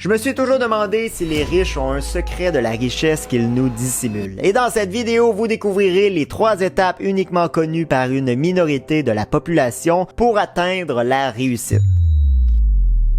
Je me suis toujours demandé si les riches ont un secret de la richesse qu'ils nous dissimulent. Et dans cette vidéo, vous découvrirez les 3 étapes uniquement connues par une minorité de la population pour atteindre la réussite.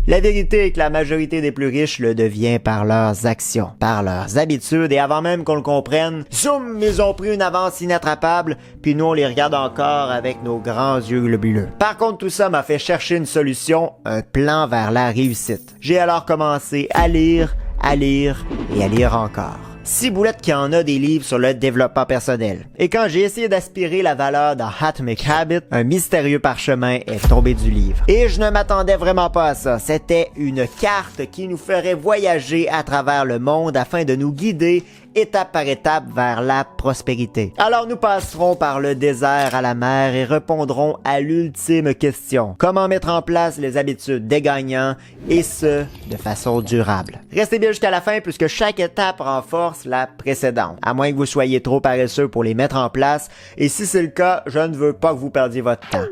La vérité est que la majorité des plus riches le devient par leurs actions, par leurs habitudes, et avant même qu'on le comprenne, zoom, ils ont pris une avance inattrapable, puis nous on les regarde encore avec nos grands yeux globuleux. Par contre, tout ça m'a fait chercher une solution, un plan vers la réussite. J'ai alors commencé à lire et à lire encore. Ciboulette qui en a des livres sur le développement personnel. Et quand j'ai essayé d'aspirer la valeur dans Atomic Habits, un mystérieux parchemin est tombé du livre. Et je ne m'attendais vraiment pas à ça. C'était une carte qui nous ferait voyager à travers le monde afin de nous guider étape par étape vers la prospérité. Alors nous passerons par le désert à la mer et répondrons à l'ultime question. Comment mettre en place les habitudes des gagnants et ce, de façon durable. Restez bien jusqu'à la fin puisque chaque étape renforce la précédente. À moins que vous soyez trop paresseux pour les mettre en place et si c'est le cas, je ne veux pas que vous perdiez votre temps.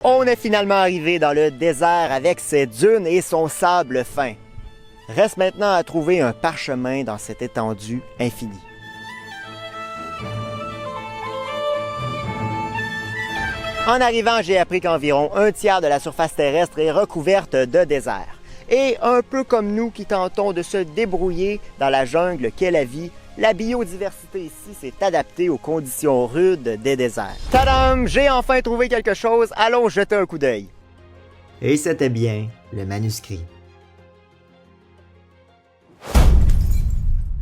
On est finalement arrivé dans le désert avec ses dunes et son sable fin. Reste maintenant à trouver un parchemin dans cette étendue infinie. En arrivant, j'ai appris qu'environ un tiers de la surface terrestre est recouverte de désert. Et un peu comme nous qui tentons de se débrouiller dans la jungle qu'est la vie, la biodiversité ici s'est adaptée aux conditions rudes des déserts. Tadam! J'ai enfin trouvé quelque chose, allons jeter un coup d'œil. Et c'était bien le manuscrit.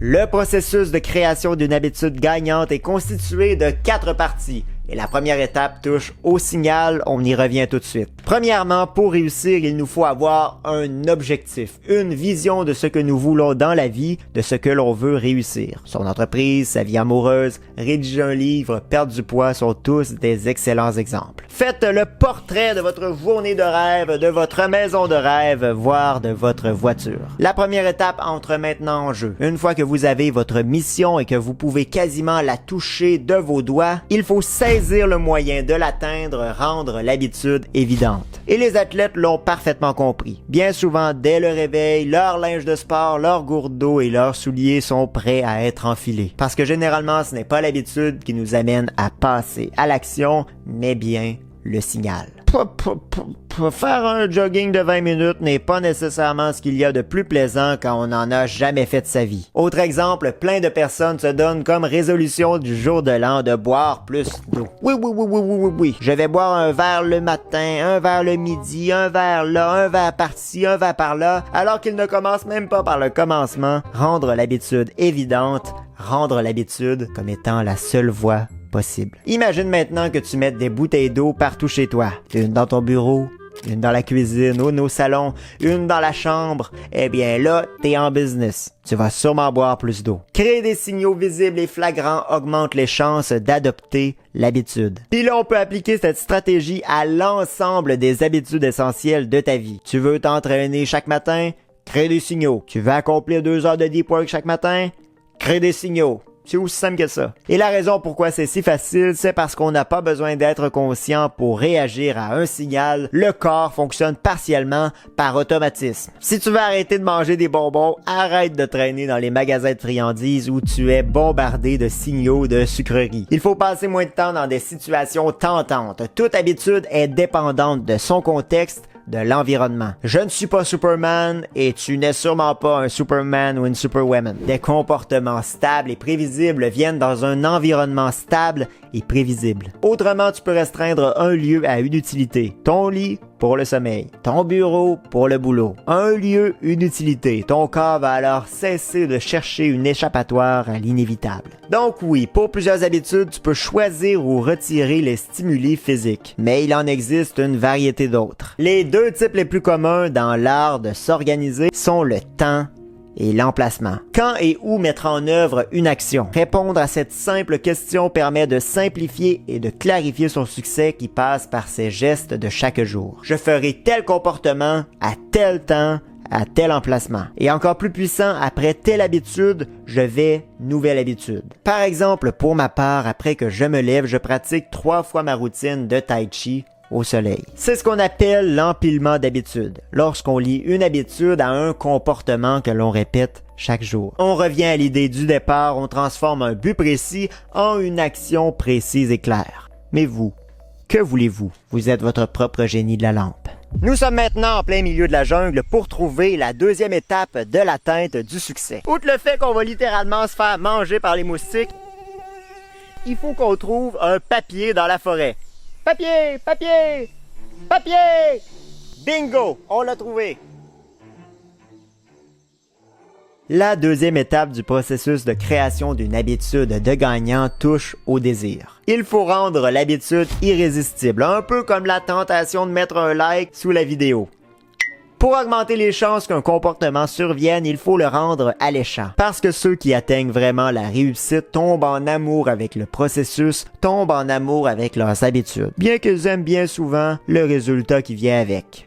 Le processus de création d'une habitude gagnante est constitué de 4 parties. Et la première étape touche au signal, on y revient tout de suite. Premièrement, pour réussir, il nous faut avoir un objectif, une vision de ce que nous voulons dans la vie, de ce que l'on veut réussir. Son entreprise, sa vie amoureuse, rédiger un livre, perdre du poids sont tous des excellents exemples. Faites le portrait de votre journée de rêve, de votre maison de rêve, voire de votre voiture. La première étape entre maintenant en jeu. Une fois que vous avez votre mission et que vous pouvez quasiment la toucher de vos doigts, il faut saisir le moyen de l'atteindre, rendre l'habitude évidente. Et les athlètes l'ont parfaitement compris. Bien souvent, dès le réveil, leur linge de sport, leur gourde d'eau et leurs souliers sont prêts à être enfilés. Parce que généralement, ce n'est pas l'habitude qui nous amène à passer à l'action, mais bien le signal. Faire un jogging de 20 minutes n'est pas nécessairement ce qu'il y a de plus plaisant quand on n'en a jamais fait de sa vie. Autre exemple, plein de personnes se donnent comme résolution du jour de l'an de boire plus d'eau. Oui. Je vais boire un verre le matin, un verre le midi, un verre là, un verre par-ci, un verre par-là, alors qu'ils ne commencent même pas par le commencement. Rendre l'habitude évidente, rendre l'habitude comme étant la seule voie possible. Imagine maintenant que tu mettes des bouteilles d'eau partout chez toi. Une dans ton bureau, une dans la cuisine, une au salon, une dans la chambre. Eh bien là, t'es en business. Tu vas sûrement boire plus d'eau. Créer des signaux visibles et flagrants augmente les chances d'adopter l'habitude. Puis là, on peut appliquer cette stratégie à l'ensemble des habitudes essentielles de ta vie. Tu veux t'entraîner chaque matin? Crée des signaux. Tu veux accomplir 2 heures de deep work chaque matin? Crée des signaux. C'est aussi simple que ça. Et la raison pourquoi c'est si facile, c'est parce qu'on n'a pas besoin d'être conscient pour réagir à un signal. Le corps fonctionne partiellement par automatisme. Si tu veux arrêter de manger des bonbons, arrête de traîner dans les magasins de friandises où tu es bombardé de signaux de sucreries. Il faut passer moins de temps dans des situations tentantes. Toute habitude est dépendante de son contexte, de l'environnement. Je ne suis pas Superman et tu n'es sûrement pas un Superman ou une Superwoman. Des comportements stables et prévisibles viennent dans un environnement stable et prévisible. Autrement, tu peux restreindre un lieu à une utilité. Ton lit pour le sommeil. Ton bureau pour le boulot. Un lieu, une utilité. Ton corps va alors cesser de chercher une échappatoire à l'inévitable. Donc oui, pour plusieurs habitudes, tu peux choisir ou retirer les stimuli physiques. Mais il en existe une variété d'autres. Les 2 types les plus communs dans l'art de s'organiser sont le temps et l'emplacement. Quand et où mettre en œuvre une action? Répondre à cette simple question permet de simplifier et de clarifier son succès qui passe par ses gestes de chaque jour. Je ferai tel comportement à tel temps, à tel emplacement. Et encore plus puissant, après telle habitude, je vais nouvelle habitude. Par exemple, pour ma part, après que je me lève, je pratique 3 fois ma routine de Tai Chi au soleil. C'est ce qu'on appelle l'empilement d'habitudes. Lorsqu'on lie une habitude à un comportement que l'on répète chaque jour. On revient à l'idée du départ, on transforme un but précis en une action précise et claire. Mais vous, que voulez-vous? Vous êtes votre propre génie de la lampe. Nous sommes maintenant en plein milieu de la jungle pour trouver la deuxième étape de l'atteinte du succès. Outre le fait qu'on va littéralement se faire manger par les moustiques, il faut qu'on trouve un papier dans la forêt. Papier! Papier! Papier! Bingo! On l'a trouvé! La deuxième étape du processus de création d'une habitude de gagnant touche au désir. Il faut rendre l'habitude irrésistible, un peu comme la tentation de mettre un like sous la vidéo. Pour augmenter les chances qu'un comportement survienne, il faut le rendre alléchant. Parce que ceux qui atteignent vraiment la réussite tombent en amour avec le processus, tombent en amour avec leurs habitudes, bien qu'ils aiment bien souvent le résultat qui vient avec.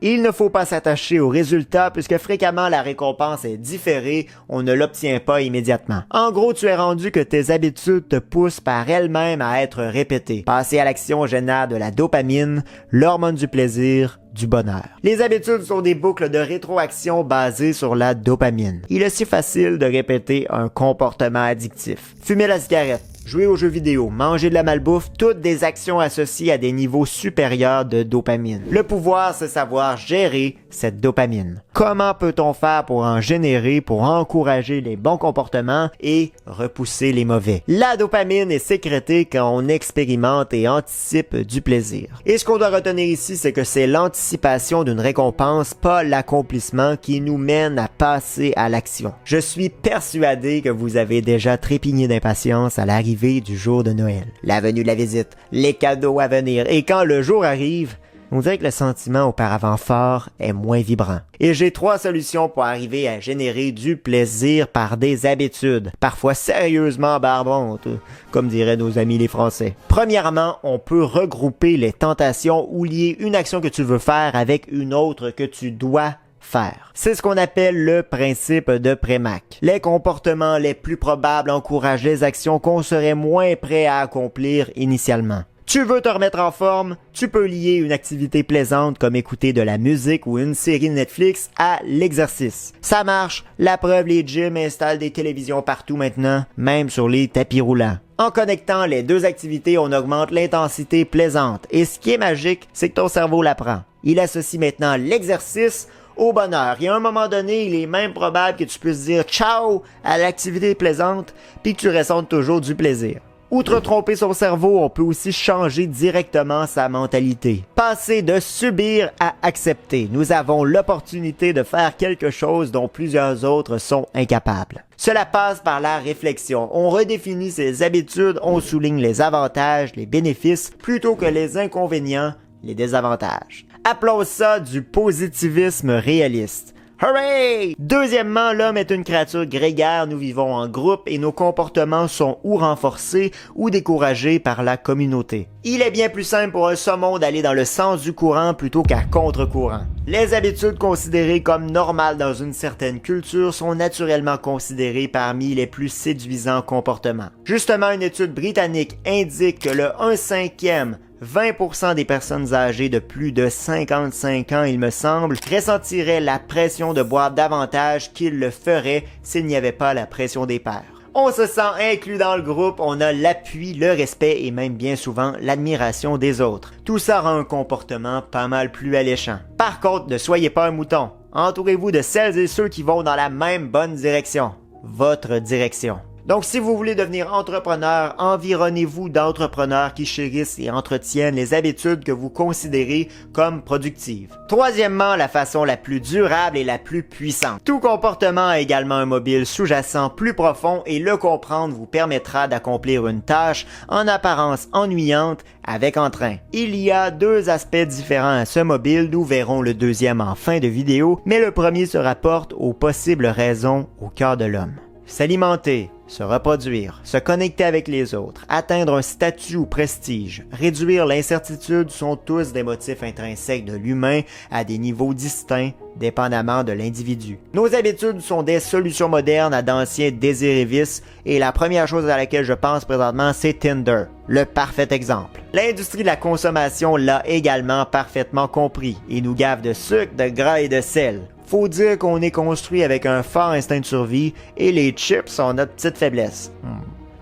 Il ne faut pas s'attacher au résultat puisque fréquemment la récompense est différée, on ne l'obtient pas immédiatement. En gros, tu es rendu que tes habitudes te poussent par elles-mêmes à être répétées. Passer à l'action génère de la dopamine, l'hormone du plaisir, du bonheur. Les habitudes sont des boucles de rétroaction basées sur la dopamine. Il est si facile de répéter un comportement addictif. Fumer la cigarette, jouer aux jeux vidéo, manger de la malbouffe, toutes des actions associées à des niveaux supérieurs de dopamine. Le pouvoir, c'est savoir gérer cette dopamine. Comment peut-on faire pour en générer, pour encourager les bons comportements et repousser les mauvais? La dopamine est sécrétée quand on expérimente et anticipe du plaisir. Et ce qu'on doit retenir ici, c'est que c'est l'anticipation d'une récompense, pas l'accomplissement qui nous mène à passer à l'action. Je suis persuadé que vous avez déjà trépigné d'impatience à l'arrivée du jour de Noël, la venue de la visite, les cadeaux à venir, et quand le jour arrive, on dirait que le sentiment auparavant fort est moins vibrant. Et j'ai 3 solutions pour arriver à générer du plaisir par des habitudes, parfois sérieusement barbantes, comme diraient nos amis les Français. Premièrement, on peut regrouper les tentations ou lier une action que tu veux faire avec une autre que tu dois faire. C'est ce qu'on appelle le principe de Prémac. Les comportements les plus probables encouragent les actions qu'on serait moins prêt à accomplir initialement. Tu veux te remettre en forme? Tu peux lier une activité plaisante comme écouter de la musique ou une série Netflix à l'exercice. Ça marche, la preuve, les gyms installent des télévisions partout maintenant, même sur les tapis roulants. En connectant les deux activités, on augmente l'intensité plaisante. Et ce qui est magique, c'est que ton cerveau l'apprend. Il associe maintenant l'exercice au bonheur. Et à un moment donné, il est même probable que tu puisses dire ciao à l'activité plaisante puis que tu ressentes toujours du plaisir. Outre tromper son cerveau, on peut aussi changer directement sa mentalité. Passer de subir à accepter. Nous avons l'opportunité de faire quelque chose dont plusieurs autres sont incapables. Cela passe par la réflexion. On redéfinit ses habitudes, on souligne les avantages, les bénéfices, plutôt que les inconvénients, les désavantages. Appelons ça du positivisme réaliste. Hooray! Deuxièmement, l'homme est une créature grégaire, nous vivons en groupe et nos comportements sont ou renforcés ou découragés par la communauté. Il est bien plus simple pour un saumon d'aller dans le sens du courant plutôt qu'à contre-courant. Les habitudes considérées comme normales dans une certaine culture sont naturellement considérées parmi les plus séduisants comportements. Justement, une étude britannique indique que le 1/5 20% des personnes âgées de plus de 55 ans, il me semble, ressentiraient la pression de boire davantage qu'ils le feraient s'il n'y avait pas la pression des pairs. On se sent inclus dans le groupe, on a l'appui, le respect et même bien souvent l'admiration des autres. Tout ça rend un comportement pas mal plus alléchant. Par contre, ne soyez pas un mouton. Entourez-vous de celles et ceux qui vont dans la même bonne direction. Votre direction. Donc, si vous voulez devenir entrepreneur, environnez-vous d'entrepreneurs qui chérissent et entretiennent les habitudes que vous considérez comme productives. Troisièmement, la façon la plus durable et la plus puissante. Tout comportement a également un mobile sous-jacent plus profond et le comprendre vous permettra d'accomplir une tâche en apparence ennuyante avec entrain. Il y a 2 aspects différents à ce mobile, nous verrons le deuxième en fin de vidéo, mais le premier se rapporte aux possibles raisons au cœur de l'homme. S'alimenter, se reproduire, se connecter avec les autres, atteindre un statut ou prestige, réduire l'incertitude sont tous des motifs intrinsèques de l'humain à des niveaux distincts dépendamment de l'individu. Nos habitudes sont des solutions modernes à d'anciens désirs et vices et la première chose à laquelle je pense présentement c'est Tinder, le parfait exemple. L'industrie de la consommation l'a également parfaitement compris et nous gave de sucre, de gras et de sel. Faut dire qu'on est construit avec un fort instinct de survie et les chips sont notre petite faiblesse.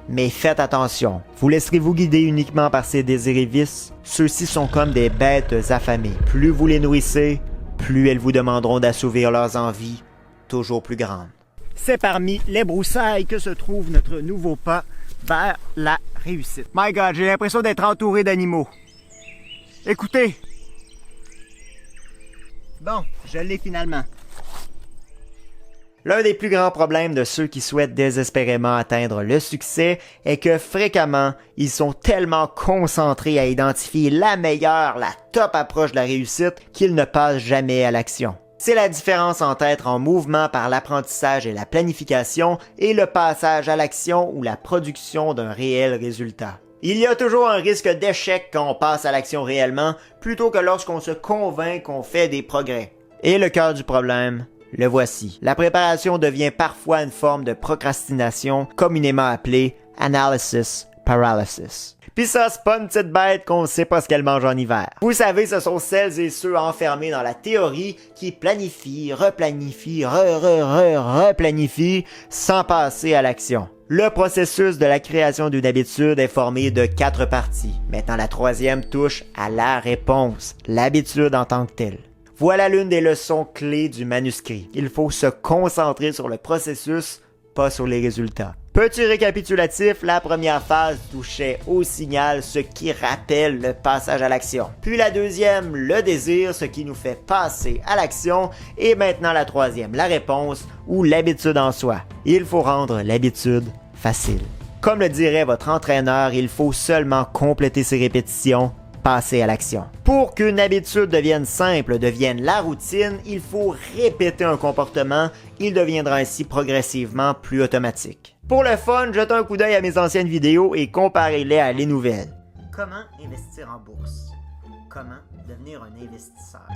Mais faites attention, vous laisserez-vous guider uniquement par ces désirs et vices? Ceux-ci sont comme des bêtes affamées. Plus vous les nourrissez, plus elles vous demanderont d'assouvir leurs envies, toujours plus grandes. C'est parmi les broussailles que se trouve notre nouveau pas vers la réussite. My God, j'ai l'impression d'être entouré d'animaux. Écoutez! Bon, je l'ai finalement. L'un des plus grands problèmes de ceux qui souhaitent désespérément atteindre le succès est que fréquemment, ils sont tellement concentrés à identifier la meilleure, la top approche de la réussite qu'ils ne passent jamais à l'action. C'est la différence entre être en mouvement par l'apprentissage et la planification et le passage à l'action ou la production d'un réel résultat. Il y a toujours un risque d'échec quand on passe à l'action réellement, plutôt que lorsqu'on se convainc qu'on fait des progrès. Et le cœur du problème, le voici. La préparation devient parfois une forme de procrastination, communément appelée analysis paralysis. Pis ça, c'est pas une petite bête qu'on sait pas ce qu'elle mange en hiver. Vous savez, ce sont celles et ceux enfermés dans la théorie qui planifient, replanifient, replanifient sans passer à l'action. Le processus de la création d'une habitude est formé de 4 parties. Maintenant, la troisième touche à la réponse, l'habitude en tant que telle. Voilà l'une des leçons clés du manuscrit. Il faut se concentrer sur le processus, pas sur les résultats. Petit récapitulatif, la première phase touchait au signal, ce qui rappelle le passage à l'action. Puis la deuxième, le désir, ce qui nous fait passer à l'action. Et maintenant la troisième, la réponse ou l'habitude en soi. Il faut rendre l'habitude facile. Comme le dirait votre entraîneur, il faut seulement compléter ses répétitions, passer à l'action. Pour qu'une habitude devienne simple, devienne la routine, il faut répéter un comportement, il deviendra ainsi progressivement plus automatique. Pour le fun, jetez un coup d'œil à mes anciennes vidéos et comparez-les à les nouvelles. Comment investir en bourse? Comment devenir un investisseur?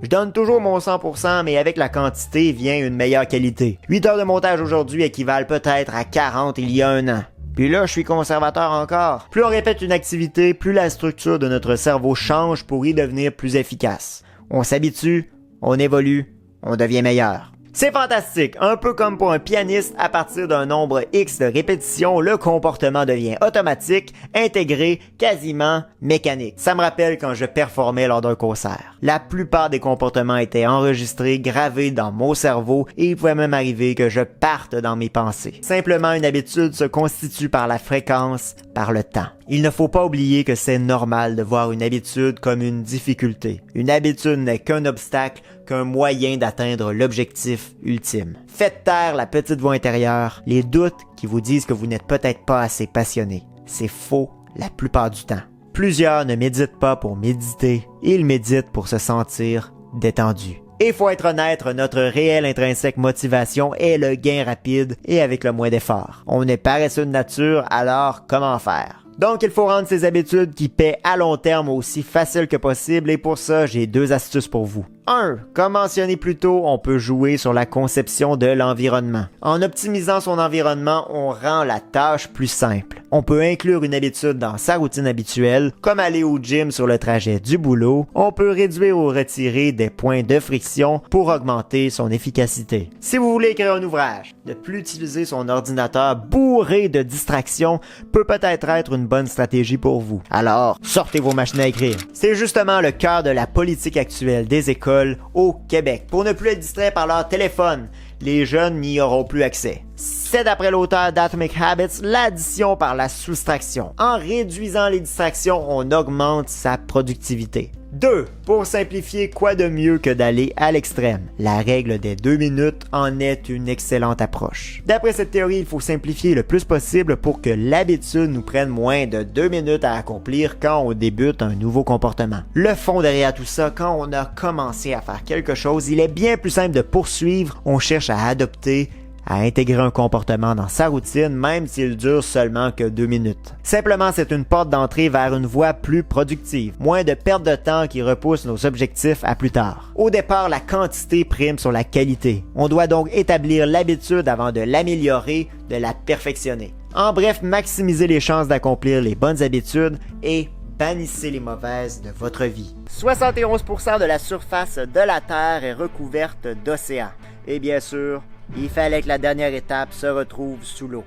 Je donne toujours mon 100%, mais avec la quantité vient une meilleure qualité. 8 heures de montage aujourd'hui équivalent peut-être à 40 il y a un an. Puis là, je suis conservateur encore. Plus on répète une activité, plus la structure de notre cerveau change pour y devenir plus efficace. On s'habitue, on évolue, on devient meilleur. C'est fantastique, un peu comme pour un pianiste, à partir d'un nombre X de répétitions, le comportement devient automatique, intégré, quasiment mécanique. Ça me rappelle quand je performais lors d'un concert. La plupart des comportements étaient enregistrés, gravés dans mon cerveau et il pouvait même arriver que je parte dans mes pensées. Simplement, une habitude se constitue par la fréquence, par le temps. Il ne faut pas oublier que c'est normal de voir une habitude comme une difficulté. Une habitude n'est qu'un obstacle, qu'un moyen d'atteindre l'objectif ultime. Faites taire la petite voix intérieure, les doutes qui vous disent que vous n'êtes peut-être pas assez passionné. C'est faux la plupart du temps. Plusieurs ne méditent pas pour méditer, ils méditent pour se sentir détendu. Et faut être honnête, notre réelle intrinsèque motivation est le gain rapide et avec le moins d'efforts. On est paresseux de nature, alors comment faire? Donc, il faut rendre ces habitudes qui paient à long terme aussi faciles que possible et pour ça, j'ai 2 astuces pour vous. 1. Comme mentionné plus tôt, on peut jouer sur la conception de l'environnement. En optimisant son environnement, on rend la tâche plus simple. On peut inclure une habitude dans sa routine habituelle, comme aller au gym sur le trajet du boulot. On peut réduire ou retirer des points de friction pour augmenter son efficacité. Si vous voulez écrire un ouvrage, ne plus utiliser son ordinateur bourré de distractions peut peut-être être une bonne stratégie pour vous. Alors, sortez vos machines à écrire. C'est justement le cœur de la politique actuelle des écoles au Québec. Pour ne plus être distrait par leur téléphone, les jeunes n'y auront plus accès. C'est d'après l'auteur d'Atomic Habits, l'addition par la soustraction. En réduisant les distractions, on augmente sa productivité. 2. Pour simplifier, quoi de mieux que d'aller à l'extrême? La règle des 2 minutes en est une excellente approche. D'après cette théorie, il faut simplifier le plus possible pour que l'habitude nous prenne moins de 2 minutes à accomplir quand on débute un nouveau comportement. Le fond derrière tout ça, quand on a commencé à faire quelque chose, il est bien plus simple de poursuivre, on cherche à adopter à intégrer un comportement dans sa routine, même s'il dure seulement que 2 minutes. Simplement, c'est une porte d'entrée vers une voie plus productive, moins de perte de temps qui repousse nos objectifs à plus tard. Au départ, la quantité prime sur la qualité. On doit donc établir l'habitude avant de l'améliorer, de la perfectionner. En bref, maximisez les chances d'accomplir les bonnes habitudes et bannissez les mauvaises de votre vie. 71% de la surface de la Terre est recouverte d'océans. Et bien sûr, il fallait que la dernière étape se retrouve sous l'eau.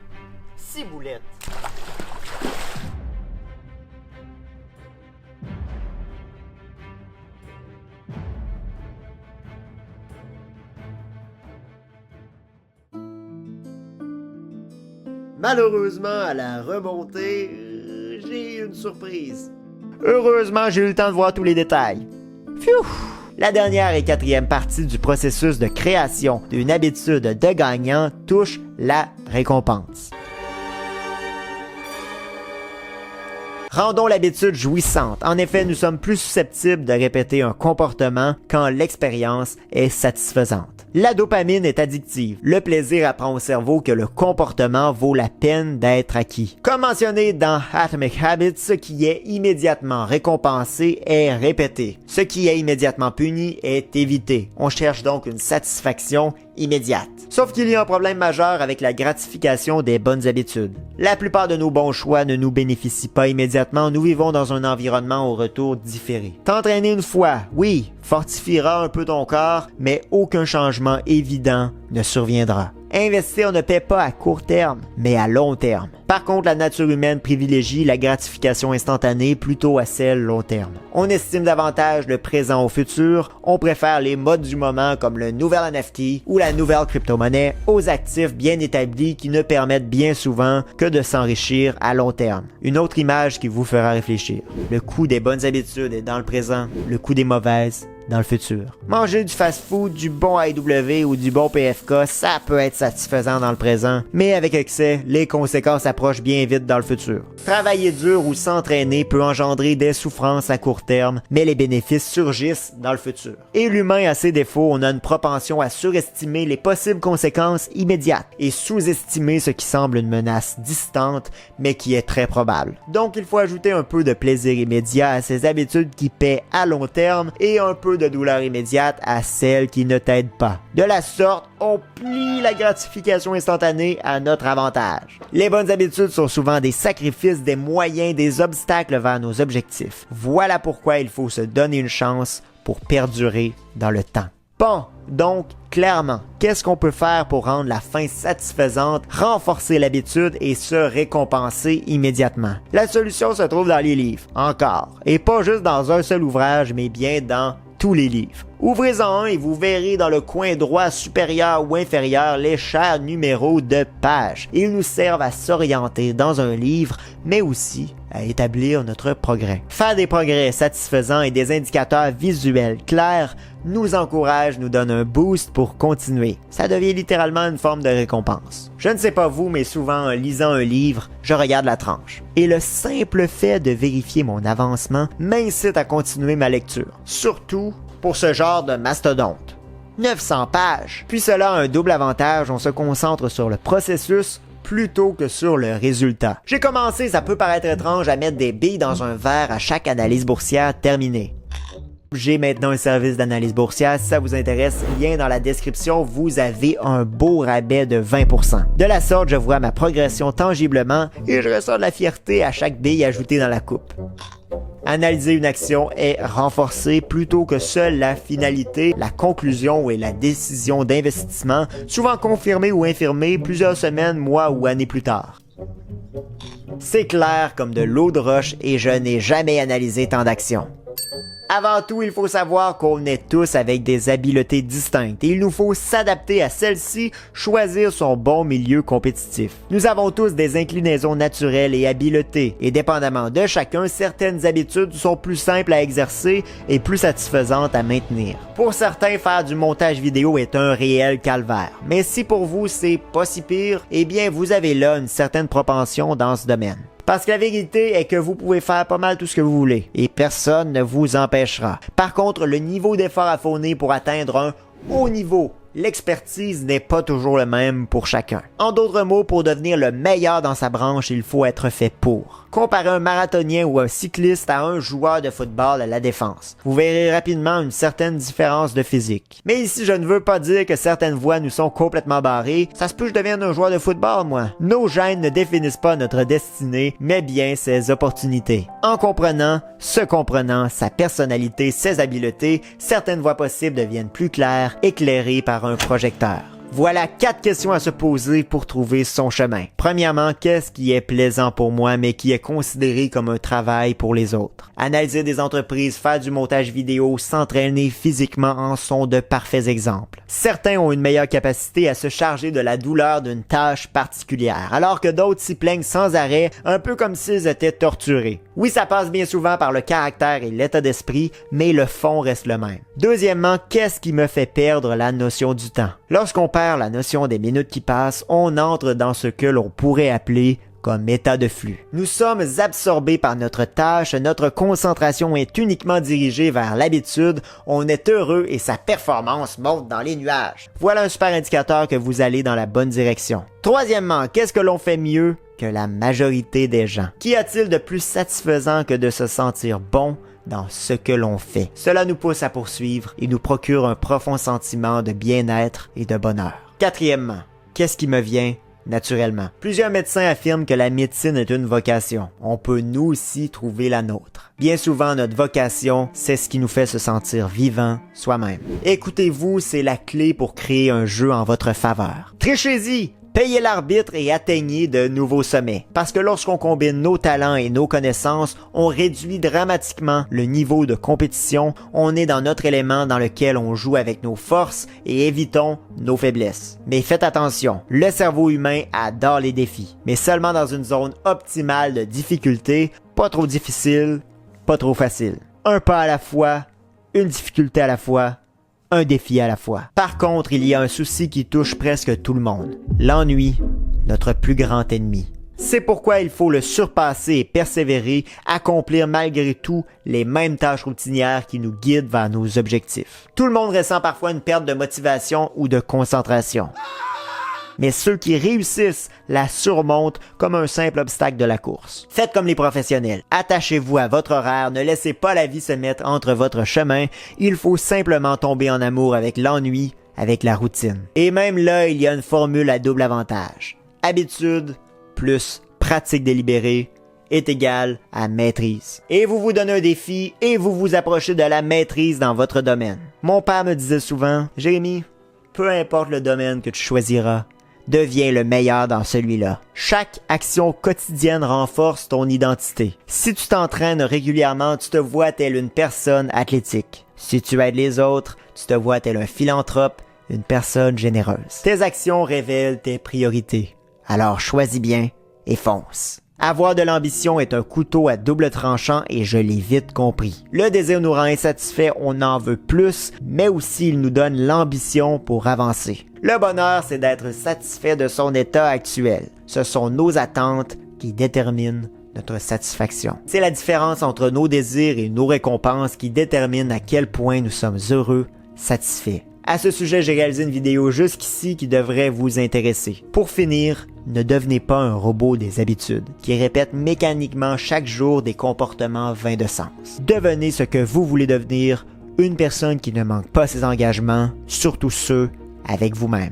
Ciboulette. Malheureusement, à la remontée, j'ai une surprise. Heureusement, j'ai eu le temps de voir tous les détails. Pfiou! La dernière et quatrième partie du processus de création d'une habitude de gagnant touche la récompense. Rendons l'habitude jouissante. En effet, nous sommes plus susceptibles de répéter un comportement quand l'expérience est satisfaisante. La dopamine est addictive. Le plaisir apprend au cerveau que le comportement vaut la peine d'être acquis. Comme mentionné dans Atomic Habits, ce qui est immédiatement récompensé est répété. Ce qui est immédiatement puni est évité. On cherche donc une satisfaction immédiate. Sauf qu'il y a un problème majeur avec la gratification des bonnes habitudes. La plupart de nos bons choix ne nous bénéficient pas immédiatement, nous vivons dans un environnement au retour différé. T'entraîner une fois, oui, fortifiera un peu ton corps, mais aucun changement évident ne surviendra. Investir ne paie pas à court terme, mais à long terme. Par contre, la nature humaine privilégie la gratification instantanée plutôt à celle long terme. On estime davantage le présent au futur, on préfère les modes du moment comme le nouvel NFT ou la nouvelle crypto-monnaie aux actifs bien établis qui ne permettent bien souvent que de s'enrichir à long terme. Une autre image qui vous fera réfléchir. Le coût des bonnes habitudes est dans le présent, le coût des mauvaises dans le futur. Manger du fast-food, du bon AEW ou du bon PFK, ça peut être satisfaisant dans le présent, mais avec excès, les conséquences approchent bien vite dans le futur. Travailler dur ou s'entraîner peut engendrer des souffrances à court terme, mais les bénéfices surgissent dans le futur. Et l'humain a ses défauts, on a une propension à surestimer les possibles conséquences immédiates et sous-estimer ce qui semble une menace distante, mais qui est très probable. Donc il faut ajouter un peu de plaisir immédiat à ces habitudes qui paient à long terme et un peu de douleur immédiate à celles qui ne t'aident pas. De la sorte, on plie la gratification instantanée à notre avantage. Les bonnes habitudes sont souvent des sacrifices, des moyens, des obstacles vers nos objectifs. Voilà pourquoi il faut se donner une chance pour perdurer dans le temps. Bon, donc, clairement, qu'est-ce qu'on peut faire pour rendre la fin satisfaisante, renforcer l'habitude et se récompenser immédiatement? La solution se trouve dans les livres, encore. Et pas juste dans un seul ouvrage, mais bien dans tous les livres. Ouvrez-en un et vous verrez dans le coin droit supérieur ou inférieur les chers numéros de pages. Ils nous servent à s'orienter dans un livre, mais aussi à établir notre progrès. Faire des progrès satisfaisants et des indicateurs visuels clairs nous encourage, nous donne un boost pour continuer. Ça devient littéralement une forme de récompense. Je ne sais pas vous, mais souvent en lisant un livre, je regarde la tranche. Et le simple fait de vérifier mon avancement m'incite à continuer ma lecture. Surtout pour ce genre de mastodonte. 900 pages. Puis cela a un double avantage, on se concentre sur le processus plutôt que sur le résultat. J'ai commencé, ça peut paraître étrange, à mettre des billes dans un verre à chaque analyse boursière terminée. J'ai maintenant un service d'analyse boursière. Si ça vous intéresse, lien dans la description, vous avez un beau rabais de 20%. De la sorte, je vois ma progression tangiblement et je ressens de la fierté à chaque bille ajoutée dans la coupe. Analyser une action est renforcer plutôt que seule la finalité, la conclusion et la décision d'investissement, souvent confirmée ou infirmée plusieurs semaines, mois ou années plus tard. C'est clair comme de l'eau de roche et je n'ai jamais analysé tant d'actions. Avant tout, il faut savoir qu'on est tous avec des habiletés distinctes et il nous faut s'adapter à celles-ci, choisir son bon milieu compétitif. Nous avons tous des inclinaisons naturelles et habiletés et dépendamment de chacun, certaines habitudes sont plus simples à exercer et plus satisfaisantes à maintenir. Pour certains, faire du montage vidéo est un réel calvaire, mais si pour vous c'est pas si pire, eh bien vous avez là une certaine propension dans ce domaine. Parce que la vérité est que vous pouvez faire pas mal tout ce que vous voulez et personne ne vous empêchera. Par contre, le niveau d'effort à fournir pour atteindre un haut niveau l'expertise n'est pas toujours le même pour chacun. En d'autres mots, pour devenir le meilleur dans sa branche, il faut être fait pour. Comparez un marathonien ou un cycliste à un joueur de football à la défense. Vous verrez rapidement une certaine différence de physique. Mais ici, je ne veux pas dire que certaines voies nous sont complètement barrées. Ça se peut que je devienne un joueur de football, moi. Nos gènes ne définissent pas notre destinée, mais bien ses opportunités. En comprenant, se comprenant, sa personnalité, ses habiletés, certaines voies possibles deviennent plus claires, éclairées par un projecteur. Voilà 4 questions à se poser pour trouver son chemin. Premièrement, qu'est-ce qui est plaisant pour moi mais qui est considéré comme un travail pour les autres? Analyser des entreprises, faire du montage vidéo, s'entraîner physiquement en sont de parfaits exemples. Certains ont une meilleure capacité à se charger de la douleur d'une tâche particulière, alors que d'autres s'y plaignent sans arrêt, un peu comme s'ils étaient torturés. Oui, ça passe bien souvent par le caractère et l'état d'esprit, mais le fond reste le même. Deuxièmement, qu'est-ce qui me fait perdre la notion du temps? Lorsqu'on perd la notion des minutes qui passent, on entre dans ce que l'on pourrait appeler comme état de flux. Nous sommes absorbés par notre tâche, notre concentration est uniquement dirigée vers l'habitude, on est heureux et sa performance monte dans les nuages. Voilà un super indicateur que vous allez dans la bonne direction. Troisièmement, qu'est-ce que l'on fait mieux que la majorité des gens? Qu'y a-t-il de plus satisfaisant que de se sentir bon dans ce que l'on fait? Cela nous pousse à poursuivre et nous procure un profond sentiment de bien-être et de bonheur. Quatrièmement, qu'est-ce qui me vient naturellement? Plusieurs médecins affirment que la médecine est une vocation. On peut nous aussi trouver la nôtre. Bien souvent, notre vocation, c'est ce qui nous fait se sentir vivant soi-même. Écoutez-vous, c'est la clé pour créer un jeu en votre faveur. Trichez-y! Payez l'arbitre et atteignez de nouveaux sommets. Parce que lorsqu'on combine nos talents et nos connaissances, on réduit dramatiquement le niveau de compétition. On est dans notre élément dans lequel on joue avec nos forces et évitons nos faiblesses. Mais faites attention, le cerveau humain adore les défis, mais seulement dans une zone optimale de difficulté, pas trop difficile, pas trop facile. Un pas à la fois, une difficulté à la fois, un défi à la fois. Par contre, il y a un souci qui touche presque tout le monde. L'ennui, notre plus grand ennemi. C'est pourquoi il faut le surpasser et persévérer, accomplir malgré tout les mêmes tâches routinières qui nous guident vers nos objectifs. Tout le monde ressent parfois une perte de motivation ou de concentration. Mais ceux qui réussissent la surmontent comme un simple obstacle de la course. Faites comme les professionnels. Attachez-vous à votre horaire, ne laissez pas la vie se mettre entre votre chemin. Il faut simplement tomber en amour avec l'ennui, avec la routine. Et même là, il y a une formule à double avantage. Habitude plus pratique délibérée est égal à maîtrise. Et vous vous donnez un défi et vous vous approchez de la maîtrise dans votre domaine. Mon père me disait souvent, « Jérémy, peu importe le domaine que tu choisiras, deviens le meilleur dans celui-là. Chaque action quotidienne renforce ton identité. Si tu t'entraînes régulièrement, tu te vois tel une personne athlétique. Si tu aides les autres, tu te vois tel un philanthrope, une personne généreuse. Tes actions révèlent tes priorités. Alors choisis bien et fonce. Avoir de l'ambition est un couteau à double tranchant et je l'ai vite compris. Le désir nous rend insatisfaits, on en veut plus, mais aussi il nous donne l'ambition pour avancer. Le bonheur, c'est d'être satisfait de son état actuel. Ce sont nos attentes qui déterminent notre satisfaction. C'est la différence entre nos désirs et nos récompenses qui détermine à quel point nous sommes heureux, satisfaits. À ce sujet, j'ai réalisé une vidéo jusqu'ici qui devrait vous intéresser. Pour finir, ne devenez pas un robot des habitudes qui répète mécaniquement chaque jour des comportements vains de sens. Devenez ce que vous voulez devenir, une personne qui ne manque pas ses engagements, surtout ceux avec vous-même.